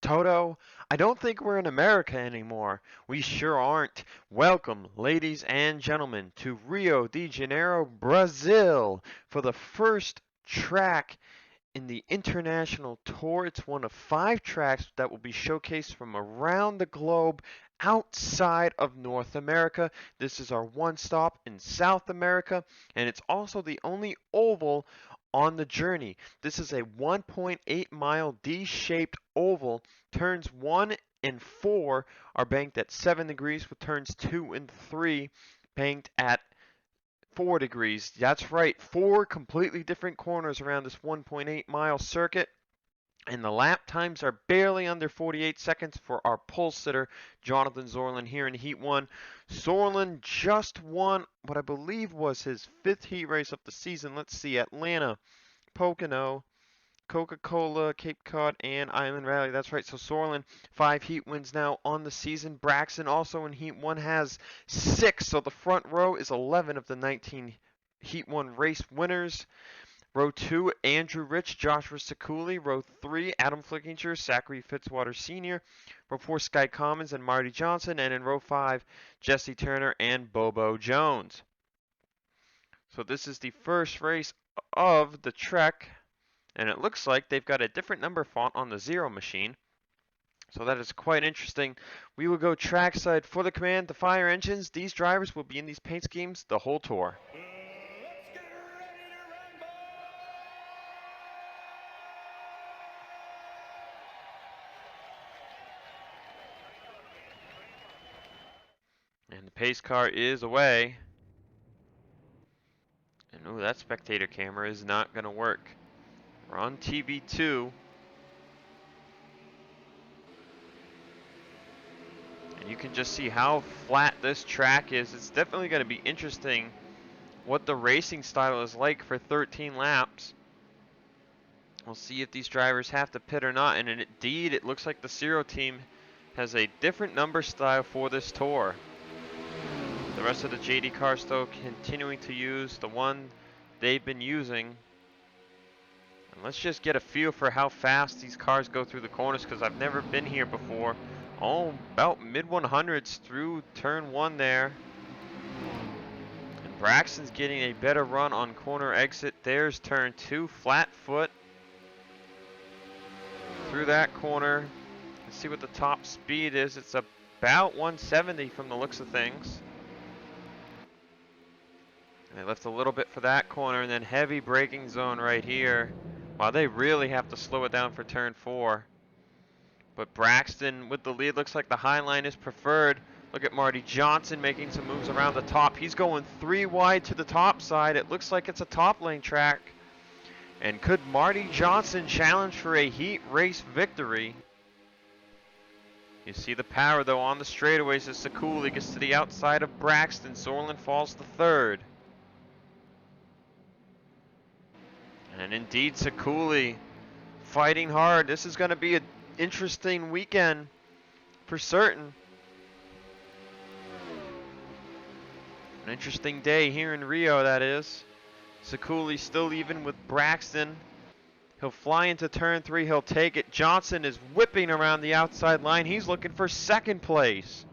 Toto, I don't think we're in America anymore. We sure aren't. Welcome, ladies and gentlemen, to Rio de Janeiro, Brazil, for the first track in the international tour. It's one of 5 tracks that will be showcased from around the globe outside of North America. This is our one stop in South America, and it's also the only oval on the journey. This is a 1.8-mile D-shaped oval. Turns 1 and 4 are banked at 7 degrees, with turns 2 and 3 banked at 4 degrees. That's right, 4 completely different corners around this 1.8-mile circuit. And the lap times are barely under 48 seconds for our pole sitter, Jonathan Zorlin, here in Heat 1. Zorlin just won what I believe was his 5th heat race of the season. Let's see, Atlanta, Pocono, Coca-Cola, Cape Cod, and Island Rally. That's right, so Zorlin, 5 heat wins now on the season. Braxton also in Heat 1 has 6, so the front row is 11 of the 19 Heat 1 race winners. Row 2, Andrew Rich, Joshua Sekuli. Row 3, Adam Flickinger, Zachary Fitzwater Sr. Row 4, Sky Commons and Marty Johnson. And in row 5, Jesse Turner and Bobo Jones. So this is the first race of the Trek, and it looks like they've got a different number font on the Zero machine. So that is quite interesting. We will go trackside for the command, the fire engines. These drivers will be in these paint schemes the whole tour. And the pace car is away. And ooh, that spectator camera is not going to work. We're on TV2. And you can just see how flat this track is. It's definitely going to be interesting what the racing style is like for 13 laps. We'll see if these drivers have to pit or not. And indeed, it looks like the Zero team has a different number style for this tour. The rest of the JD cars, though, continuing to use the one they've been using. And let's just get a feel for how fast these cars go through the corners, because I've never been here before. Oh, about mid-100s through turn 1 there. And Braxton's getting a better run on corner exit. There's turn 2, flat foot. Through that corner. Let's see what the top speed is. It's about 170 from the looks of things. They left a little bit for that corner, and then heavy braking zone right here. Wow, they really have to slow it down for turn 4. But Braxton with the lead. Looks like the high line is preferred. Look at Marty Johnson making some moves around the top. He's going 3 wide to the top side. It looks like it's a top lane track. And could Marty Johnson challenge for a heat race victory? You see the power, though, on the straightaways as Sekuli gets to the outside of Braxton. Zorlin falls to 3rd. And indeed, Sekuli fighting hard. This is going to be an interesting weekend for certain. An interesting day here in Rio, that is. Sekuli still even with Braxton. He'll fly into turn 3. He'll take it. Johnson is whipping around the outside line. He's looking for 2nd place.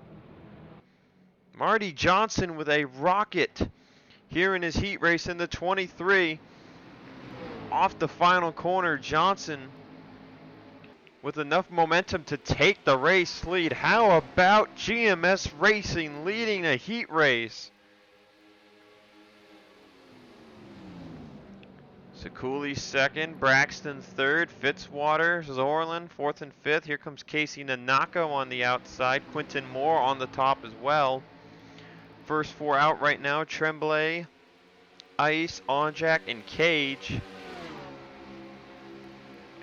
Marty Johnson with a rocket here in his heat race in the 23. Off the final corner, Johnson with enough momentum to take the race lead. How about GMS Racing leading a heat race? Sekuli 2nd, Braxton 3rd, Fitzwater, Zorlin 4th and 5th. Here comes Casey Nanako on the outside, Quinton Moore on the top as well. First 4 out right now, Tremblay, Ice, Onjak, and Cage.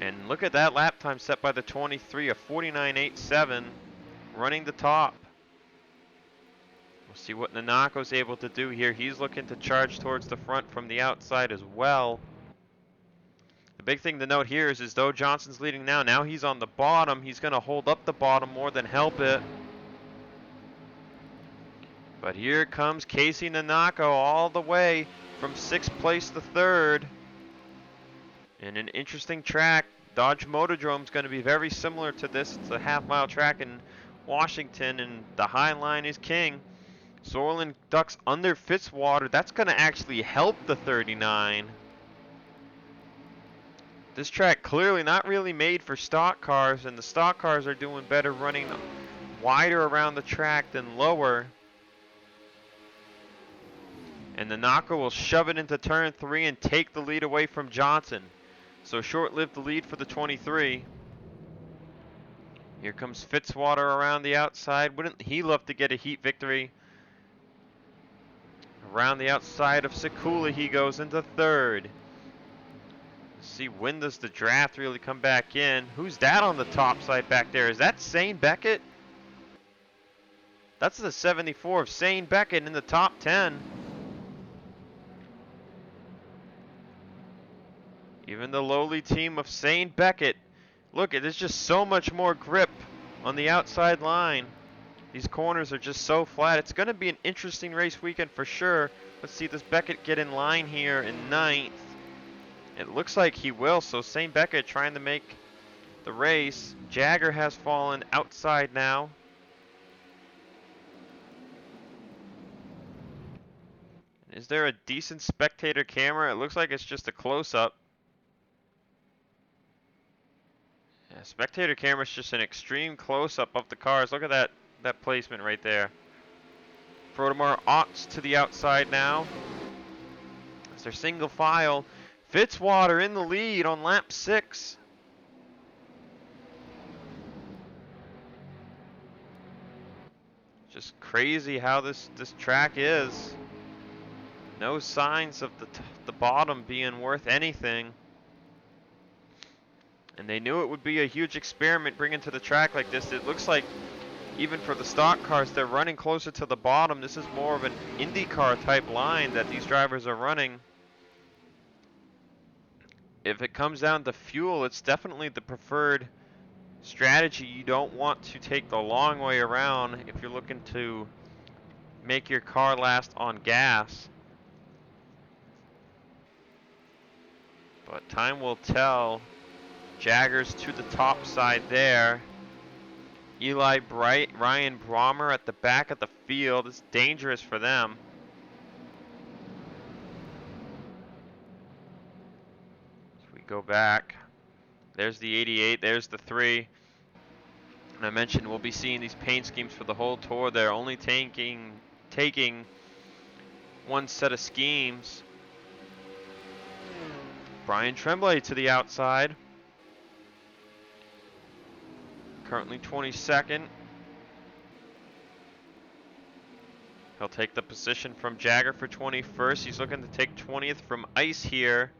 And look at that lap time set by the 23 of 49.87, running the top. We'll see what Nanako's able to do here. He's looking to charge towards the front from the outside as well. The big thing to note here is though Johnson's leading now he's on the bottom. He's going to hold up the bottom more than help it. But here comes Casey Nanako all the way from 6th place to 3rd. And an interesting track. Dodge Motordrome is going to be very similar to this. It's a half-mile track in Washington, and the high line is king. Sorlin ducks under Fitzwater. That's going to actually help the 39. This track clearly not really made for stock cars, and the stock cars are doing better running wider around the track than lower. And the knocker will shove it into turn 3 and take the lead away from Johnson. So short-lived the lead for the 23. Here comes Fitzwater around the outside. Wouldn't he love to get a heat victory? Around the outside of Sekula, he goes into third. Let's see, when does the draft really come back in? Who's that on the top side back there? Is that Shane Beckett? That's the 74 of Shane Beckett in the top 10. Even the lowly team of Shane Beckett. Look, there's just so much more grip on the outside line. These corners are just so flat. It's going to be an interesting race weekend for sure. Let's see, does Beckett get in line here in 9th? It looks like he will, so Shane Beckett trying to make the race. Jagger has fallen outside now. Is there a decent spectator camera? It looks like it's just a close-up. Yeah, spectator camera is just an extreme close-up of the cars. Look at that placement right there. Frodemar Otts to the outside now. It's their single file. Fitzwater in the lead on lap 6. Just crazy how this track is. No signs of the bottom being worth anything. And they knew it would be a huge experiment bringing to the track like this. It looks like even for the stock cars, they're running closer to the bottom. This is more of an IndyCar type line that these drivers are running. If it comes down to fuel, it's definitely the preferred strategy. You don't want to take the long way around if you're looking to make your car last on gas. But time will tell. Jaggers to the top side there. Eli Bright, Ryan Brommer at the back of the field. It's dangerous for them. So we go back. There's the 88, there's the 3. And I mentioned we'll be seeing these paint schemes for the whole tour. They're only taking one set of schemes. Brian Tremblay to the outside. Currently 22nd. He'll take the position from Jagger for 21st. He's looking to take 20th from Ice here.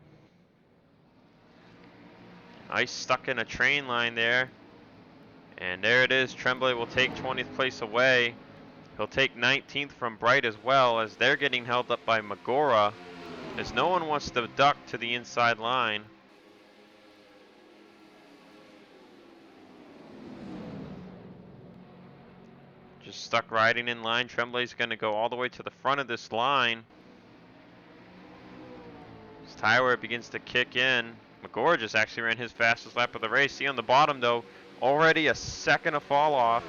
Ice stuck in a train line there. And there it is. Tremblay will take 20th place away. He'll take 19th from Bright as well, as they're getting held up by Magora, as no one wants to duck to the inside line. Just stuck riding in line. Tremblay's going to go all the way to the front of this line. As tire wear begins to kick in. Magora just actually ran his fastest lap of the race. See on the bottom though, already a second of fall off.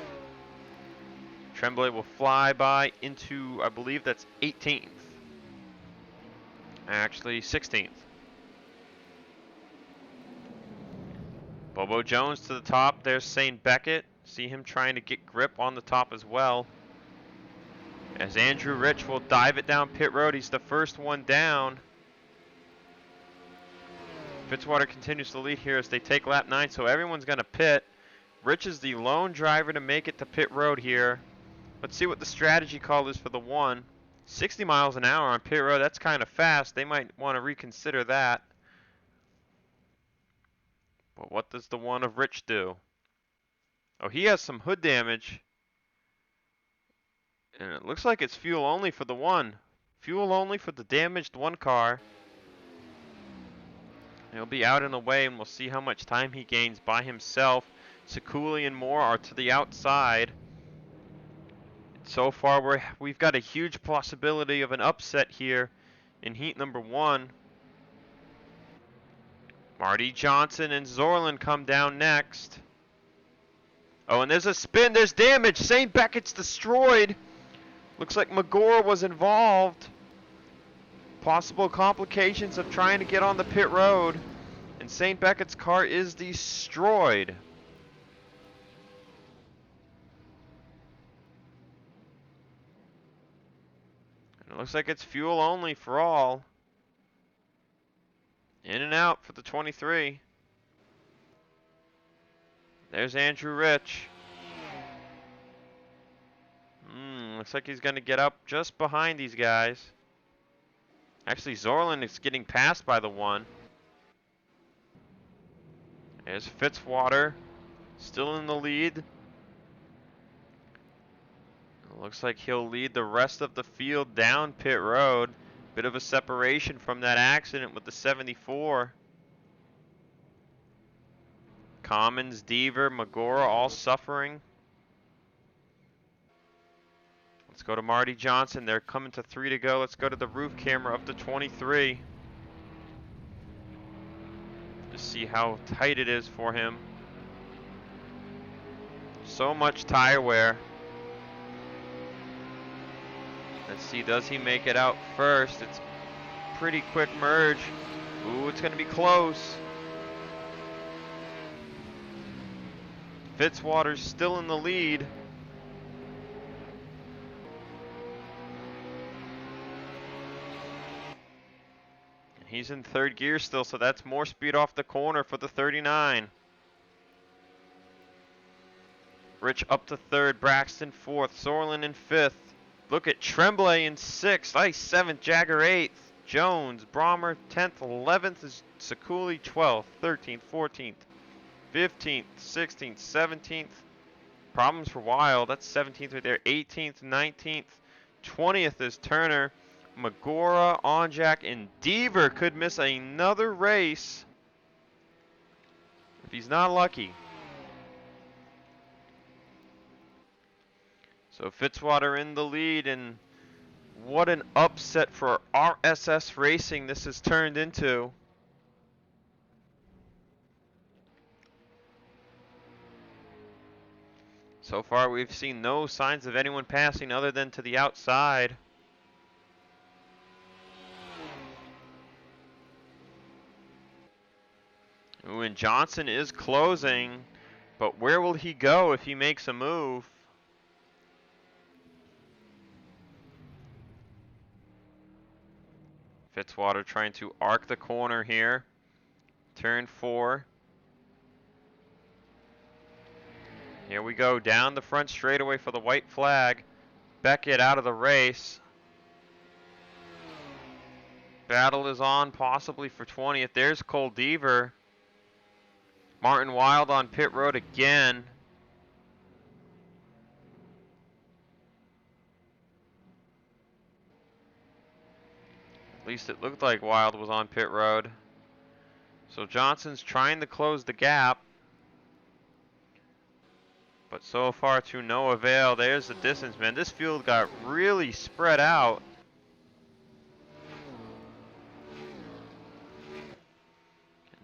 Tremblay will fly by into, I believe that's 18th. Actually 16th. Bobo Jones to the top. There's Shane Beckett. See him trying to get grip on the top as well. As Andrew Rich will dive it down pit road. He's the first one down. Fitzwater continues to lead here as they take lap 9, so everyone's going to pit. Rich is the lone driver to make it to pit road here. Let's see what the strategy call is for the 1. 60 miles an hour on pit road, that's kind of fast. They might want to reconsider that. But what does the 1 of Rich do? Oh, he has some hood damage. And it looks like it's fuel only for the 1. Fuel only for the damaged 1 car. He'll be out in the way, and we'll see how much time he gains by himself. Sekuli and Moore are to the outside. So far, we've got a huge possibility of an upset here in heat number 1. Marty Johnson and Zorlin come down next. Oh, and there's a spin. There's damage. St. Beckett's destroyed. Looks like Magora was involved. Possible complications of trying to get on the pit road. And St. Beckett's car is destroyed. And it looks like it's fuel only for all. In and out for the 23. There's Andrew Rich. Looks like he's going to get up just behind these guys. Actually, Zorlin is getting passed by the one. There's Fitzwater, still in the lead. It looks like he'll lead the rest of the field down pit road. Bit of a separation from that accident with the 74. Commons, Deaver, Magora all suffering. Let's go to Marty Johnson. They're coming to 3 to go. Let's go to the roof camera of the 23. Just see how tight it is for him. So much tire wear. Let's see, does he make it out first? It's pretty quick merge. Ooh, it's going to be close. Fitzwater's still in the lead. He's in third gear still, so that's more speed off the corner for the 39. Rich up to third, Braxton fourth, Zorlin in fifth. Look at Tremblay in sixth, Ice seventh, Jagger eighth, Jones, Brommer 10th, 11th is Sekuli 12th, 13th, 14th, 15th, 16th, 17th. Problems for Wild, that's 17th right there, 18th, 19th, 20th is Turner. Magora, Onjak, and Deaver could miss another race if he's not lucky. So Fitzwater in the lead, and what an upset for RSS Racing this has turned into. So far we've seen no signs of anyone passing other than to the outside. Ooh, and Johnson is closing, but where will he go if he makes a move? Fitzwater trying to arc the corner here. Turn 4. Here we go, down the front straightaway for the white flag. Beckett out of the race. Battle is on, possibly for 20th. There's Cole Deaver. Martin Wild on pit road again. At least it looked like Wild was on pit road. So Johnson's trying to close the gap. But so far to no avail. There's the distance, man. This field got really spread out.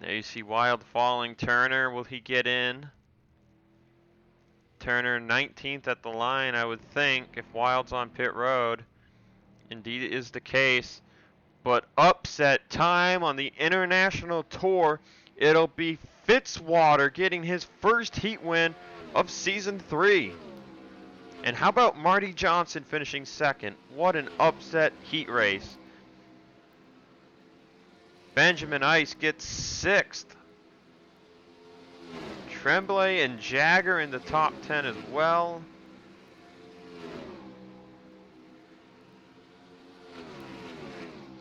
There you see Wild falling. Turner, will he get in? Turner 19th at the line, I would think, if Wild's on pit road. Indeed it is the case. But upset time on the international tour. It'll be Fitzwater getting his first heat win of season 3. And how about Marty Johnson finishing second? What an upset heat race. Benjamin Ice gets 6th. Tremblay and Jagger in the top 10 as well.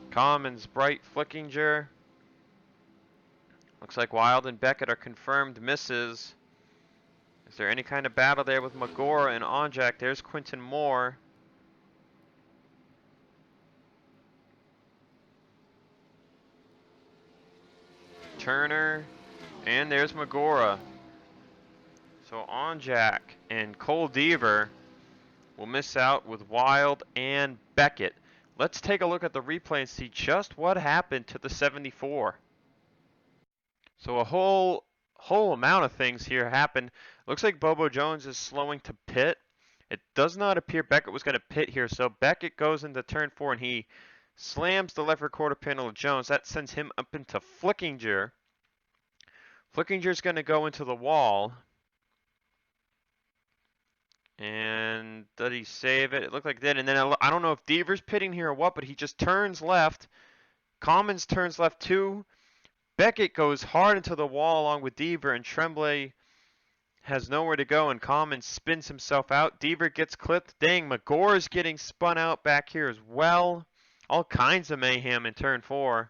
Commons, Bright, Flickinger. Looks like Wild and Beckett are confirmed misses. Is there any kind of battle there with Magora and Onjak? There's Quinton Moore. Turner, and there's Magora. So Onjak and Cole Deaver will miss out with Wild and Beckett. Let's take a look at the replay and see just what happened to the 74. So a whole amount of things here happened. Looks like Bobo Jones is slowing to pit. It does not appear Beckett was going to pit here, so Beckett goes into turn 4 and he slams the left rear quarter panel of Jones. That sends him up into Flickinger. Flickinger's going to go into the wall. And did he save it? It looked like it did. And then I don't know if Deaver's pitting here or what, but he just turns left. Commons turns left too. Beckett goes hard into the wall along with Deaver, and Tremblay has nowhere to go, and Commons spins himself out. Deaver gets clipped. Dang, McGore's getting spun out back here as well. All kinds of mayhem in turn 4.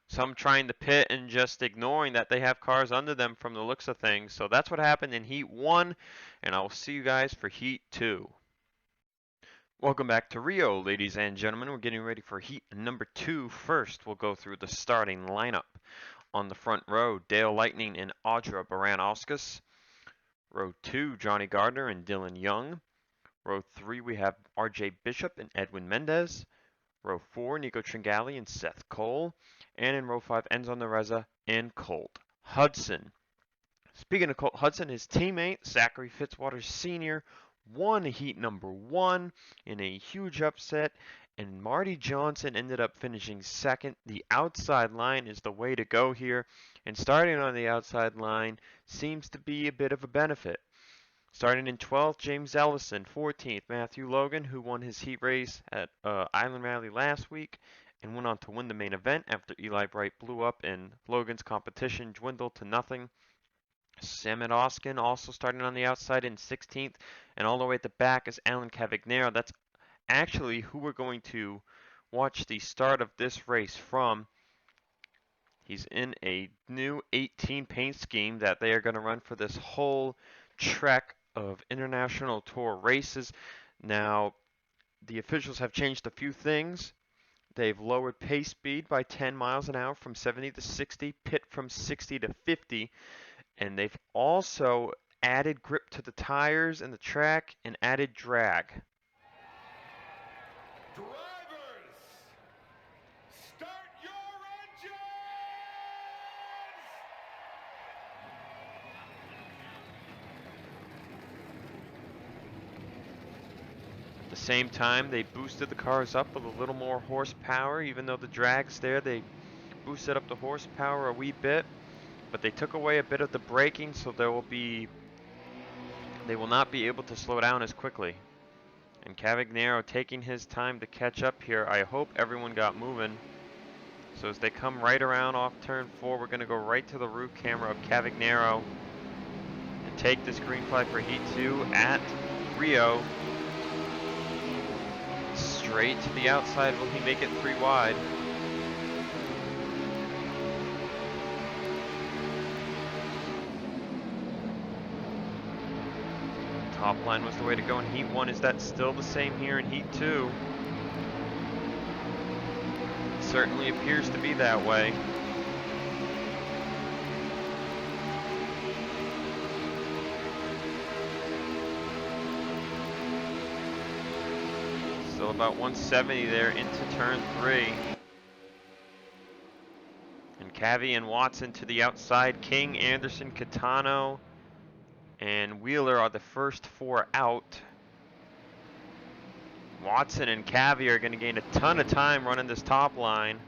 Some trying to pit and just ignoring that they have cars under them from the looks of things. So that's what happened in Heat 1, and I will see you guys for Heat 2. Welcome back to Rio, ladies and gentlemen. We're getting ready for Heat number 2. First, we'll go through the starting lineup. On the front row, Dale Lightning and Audra Baran-Oscus. Row 2, Johnny Gardner and Dylan Young. Row 3, we have RJ Bishop and Edwin Mendez. Row 4, Nico Tringali and Seth Cole. And in row 5, Enzo Nareza and Colt Hudson. Speaking of Colt Hudson, his teammate, Zachary Fitzwater Sr., won Heat number 1 in a huge upset, and Marty Johnson ended up finishing second. The outside line is the way to go here, and starting on the outside line seems to be a bit of a benefit. Starting in 12th, James Ellison. 14th, Matthew Logan, who won his heat race at Island Rally last week and went on to win the main event after Eli Bright blew up and Logan's competition dwindled to nothing. Samet Oskin also starting on the outside in 16th, and all the way at the back is Alan Cavagnero. That's actually who we're going to watch the start of this race from. He's in a new 18 paint scheme that they are going to run for this whole trek of International Tour races. Now, the officials have changed a few things. They've lowered pace speed by 10 miles an hour from 70 to 60, pit from 60 to 50, and they've also added grip to the tires and the track and added drag. Drivers, start your engines! At the same time, they boosted the cars up with a little more horsepower. Even though the drag's there, they boosted up the horsepower a wee bit, but they took away a bit of the braking, so they will not be able to slow down as quickly. And Cavagnero taking his time to catch up here. I hope everyone got moving. So as they come right around off turn 4, we're going to go right to the roof camera of Cavagnero and take this green flag for Heat 2 at Rio. Straight to the outside. Will he make it 3 wide? Top line was the way to go in Heat 1. Is that still the same here in Heat 2? It certainly appears to be that way. Still about 170 there into turn 3. And Cavi and Watson to the outside. King, Anderson, Catano, and Wheeler are the first 4 out. Watson and Cavi are going to gain a ton of time running this top line.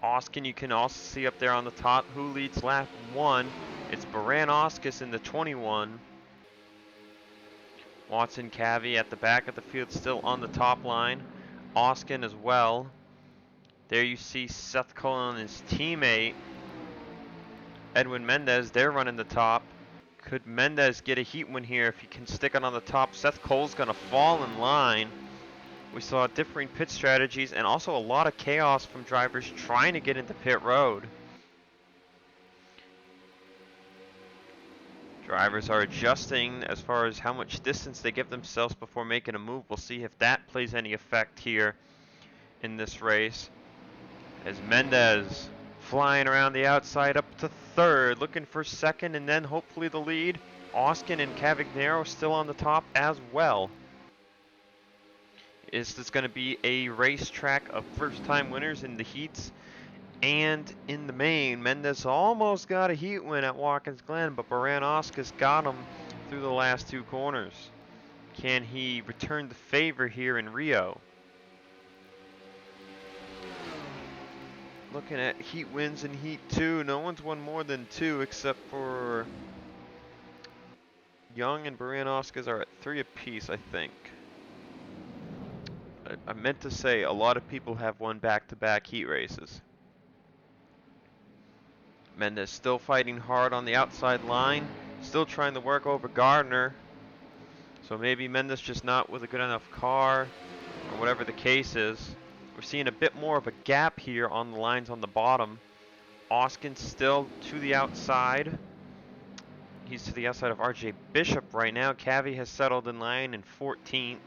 Oskin, you can also see up there on the top who leads lap 1. It's Baran-Oscus in the 21. Watson, Cavi at the back of the field still on the top line. Oskin as well. There you see Seth Cole and his teammate Edwin Mendez. They're running the top. Could Mendez get a heat win here if he can stick it on the top? Seth Cole's going to fall in line. We saw differing pit strategies and also a lot of chaos from drivers trying to get into pit road. Drivers are adjusting as far as how much distance they give themselves before making a move. We'll see if that plays any effect here in this race. As Mendez flying around the outside up to 3rd, looking for 2nd and then hopefully the lead. Oskin and Cavagnero still on the top as well. Is this going to be a racetrack of first-time winners in the heats and in the main. Mendez almost got a heat win at Watkins Glen, but Baranowskis got him through the last two corners. Can he return the favor here in Rio? Looking at heat wins in Heat 2, no one's won more than 2 except for Young and Baranowskis are at 3 apiece, I think. I meant to say a lot of people have won back-to-back heat races. Mendez still fighting hard on the outside line, still trying to work over Gardner. So maybe Mendez just not with a good enough car, or whatever the case is. We're seeing a bit more of a gap here on the lines on the bottom. Oskin still to the outside. He's to the outside of RJ Bishop right now. Cavi has settled in line in 14th.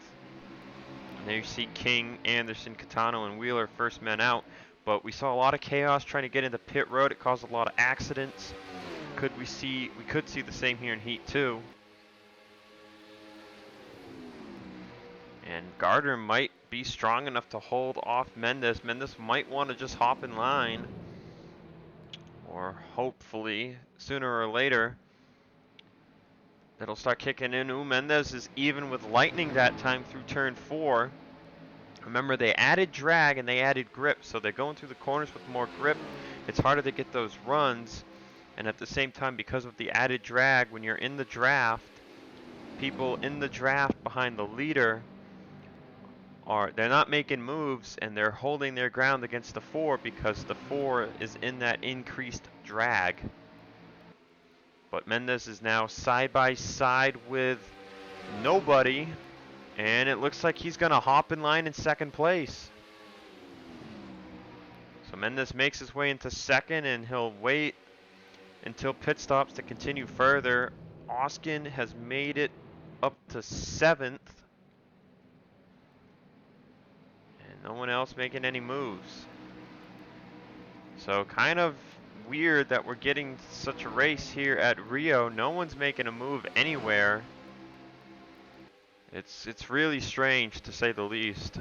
And there you see King, Anderson, Catano, and Wheeler first men out. But we saw a lot of chaos trying to get into pit road. It caused a lot of accidents. We could see the same here in Heat 2. And Gardner might be strong enough to hold off Mendez. Mendez might want to just hop in line. Or hopefully, sooner or later, it'll start kicking in. Ooh, Mendez is even with Lightning that time through turn 4. Remember, they added drag and they added grip, so they're going through the corners with more grip. It's harder to get those runs. And at the same time, because of the added drag, when you're in the draft, people in the draft behind the leader they're not making moves and they're holding their ground against the 4 because the 4 is in that increased drag. But Mendez is now side by side with nobody, and it looks like he's gonna hop in line in second place. So Mendez makes his way into second, and he'll wait until pit stops to continue further. Oskin has made it up to 7th. No one else making any moves. So kind of weird that we're getting such a race here at Rio. No one's making a move anywhere. It's really strange to say the least.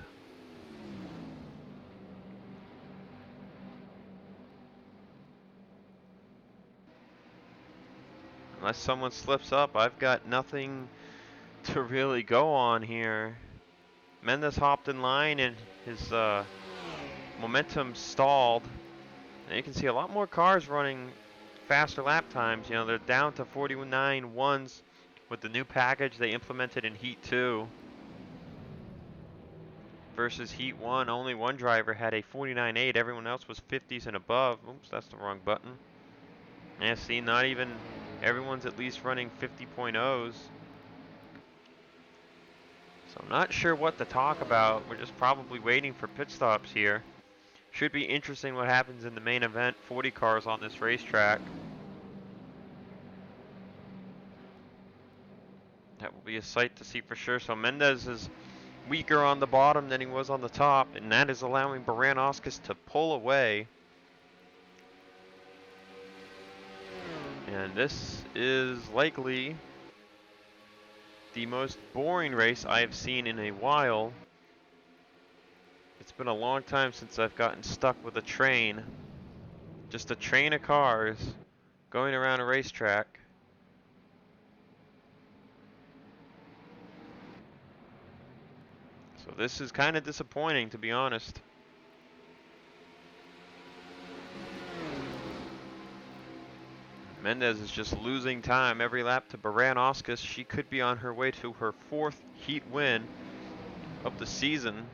Unless someone slips up, I've got nothing to really go on here. Mendez hopped in line and his momentum stalled. And you can see a lot more cars running faster lap times. You know, they're down to 49.1s with the new package they implemented in Heat 2. Versus Heat 1, only one driver had a 49.8. Everyone else was 50s and above. Oops, that's the wrong button. Yeah, see, not even everyone's at least running 50.0s. So I'm not sure what to talk about. We're just probably waiting for pit stops here. Should be interesting what happens in the main event. 40 cars on this racetrack. That will be a sight to see for sure. So Mendez is weaker on the bottom than he was on the top, and that is allowing Baranowskis to pull away. And this is likely the most boring race I have seen in a while. It's been a long time since I've gotten stuck with a train. Just a train of cars going around a racetrack. So this is kind of disappointing, to be honest. Mendez is just losing time every lap to Baranowskis. She could be on her way to her 4th heat win of the season.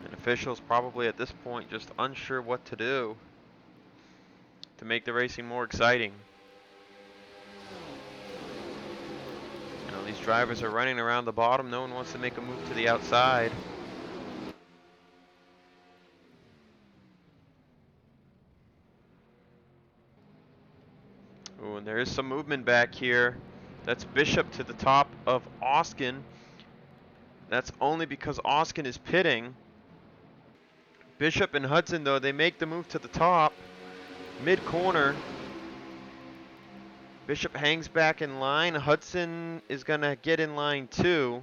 And officials probably at this point just unsure what to do to make the racing more exciting. You know, these drivers are running around the bottom. No one wants to make a move to the outside. Ooh, and there is some movement back here. That's Bishop to the top of Oskin. That's only because Oskin is pitting. Bishop and Hudson, though, they make the move to the top. Mid-corner. Bishop hangs back in line. Hudson is going to get in line too.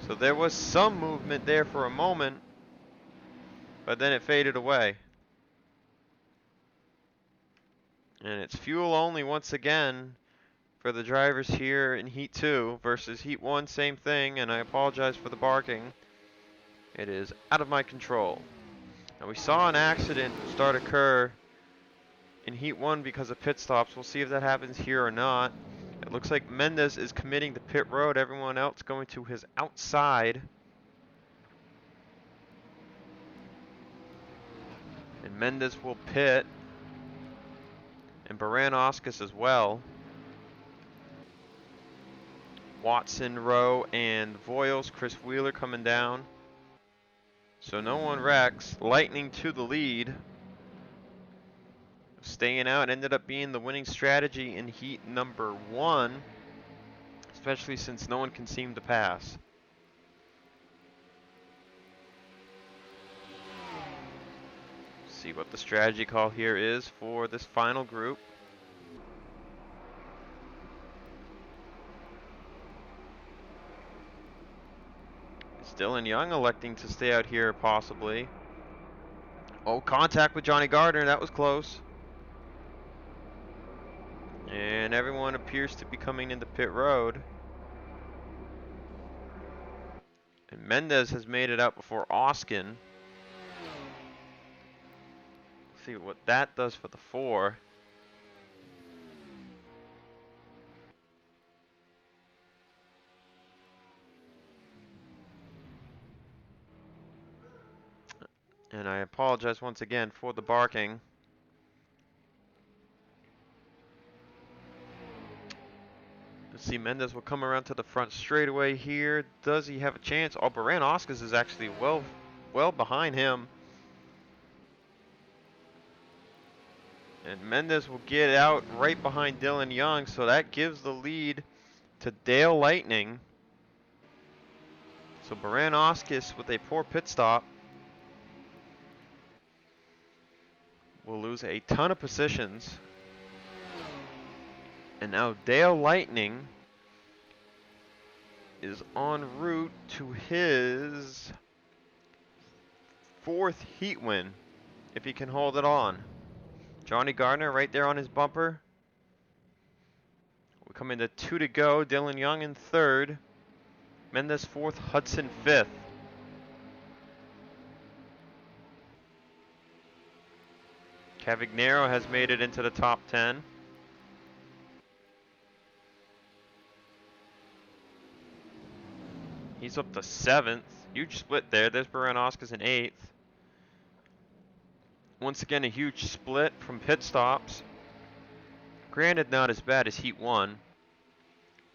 So there was some movement there for a moment, but then it faded away. And it's fuel only once again for the drivers here in Heat 2 versus Heat 1, same thing, and I apologize for the barking. It is out of my control. Now we saw an accident start occur in Heat 1 because of pit stops. We'll see if that happens here or not. It looks like Mendez is committing to pit road, everyone else going to his outside. And Mendez will pit. And Baranowskis as well. Watson, Rowe, and Voiles. Chris Wheeler coming down. So no one wrecks. Lightning to the lead. Staying out ended up being the winning strategy in heat number 1. Especially since no one can seem to pass. See what the strategy call here is for this final group. Dylan Young electing to stay out here possibly. Oh, contact with Johnny Gardner, that was close. And everyone appears to be coming into pit road. And Mendez has made it out before Oskin. See what that does for the 4. And I apologize once again for the barking. Let's see, Mendez will come around to the front straightaway here. Does he have a chance? Oh, Baranowskis is actually well behind him. And Mendez will get out right behind Dylan Young, so that gives the lead to Dale Lightning. So Baranowskis with a poor pit stop will lose a ton of positions. And now Dale Lightning is en route to his 4th heat win, if he can hold it on. Johnny Gardner right there on his bumper. We come into 2 to go. Dylan Young in 3rd. Mendez 4th, Hudson 5th. Cavagnaro has made it into the top 10. He's up to 7th. Huge split there. There's Baranowskis in 8th. Once again, a huge split from pit stops. Granted, not as bad as Heat 1.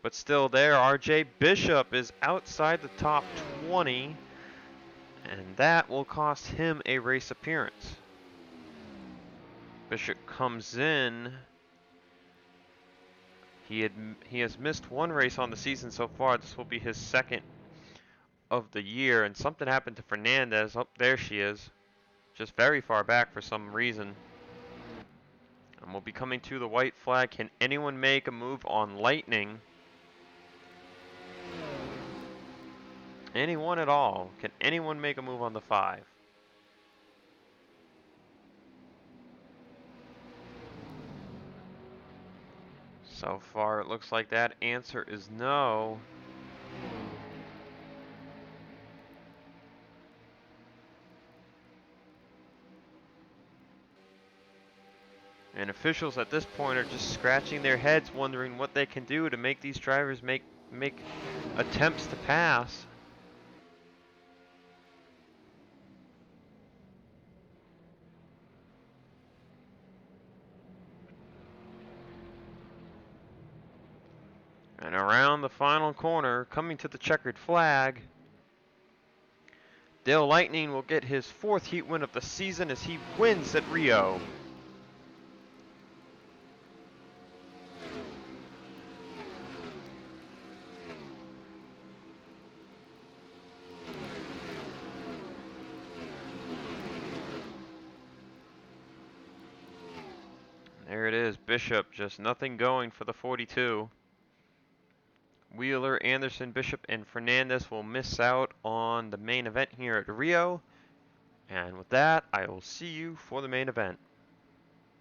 But still there, RJ Bishop is outside the top 20. And that will cost him a race appearance. Bishop comes in. He has missed 1 race on the season so far. This will be his 2nd of the year. And something happened to Fernandez. Oh, there she is. Just very far back for some reason. And we'll be coming to the white flag. Can anyone make a move on Lightning? Anyone at all? Can anyone make a move on the 5? So far it looks like that answer is no. And officials at this point are just scratching their heads wondering what they can do to make these drivers make attempts to pass. And around the final corner, coming to the checkered flag, Dale Lightning will get his 4th heat win of the season as he wins at Rio. There it is, Bishop, just nothing going for the 42. Wheeler, Anderson, Bishop, and Fernandez will miss out on the main event here at Rio. And with that, I will see you for the main event.